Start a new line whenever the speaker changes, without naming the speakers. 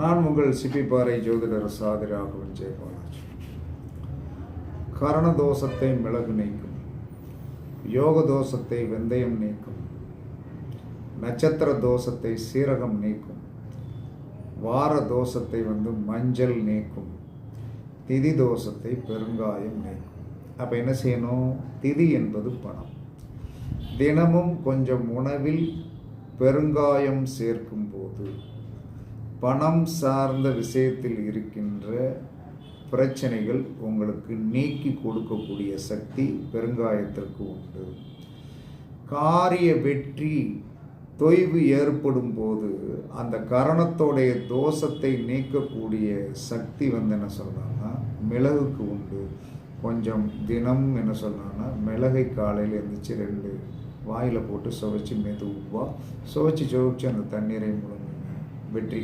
நான் உங்கள் சிப்பிப்பாறை ஜோதிடர் சாதி ராகவன் ஜெயபாலாஜி. கரண தோஷத்தை மிளகு நீக்கும், யோக தோஷத்தை வெந்தயம் நீக்கும், நட்சத்திர தோஷத்தை சீரகம் நீக்கும், வார தோஷத்தை மஞ்சள் நீக்கும், திதி தோஷத்தை பெருங்காயம் நீக்கும். அப்போ என்ன செய்யணும்? திதி என்பது பணம். தினமும் கொஞ்சம் உணவில் பெருங்காயம் சேர்க்கும் போது பணம் சார்ந்த விஷயத்தில் இருக்கின்ற பிரச்சனைகள் உங்களுக்கு நீக்கி கொடுக்கக்கூடிய சக்தி பெருங்காயத்திற்கு உண்டு. காரிய வெற்றி தொய்வு ஏற்படும் போது அந்த கரணத்தோடைய தோஷத்தை நீக்கக்கூடிய சக்தி என்ன சொல்லலாம்னா மிளகுக்கு உண்டு. கொஞ்சம் தினம் என்ன சொல்லலாம்னா மிளகை காலையில் எழுந்திரிச்சு 2 வாயில் போட்டு சுவைச்சி மெதுவாக சுவைச்சி அந்த தண்ணீரை முழுங்குங்க. வெற்றி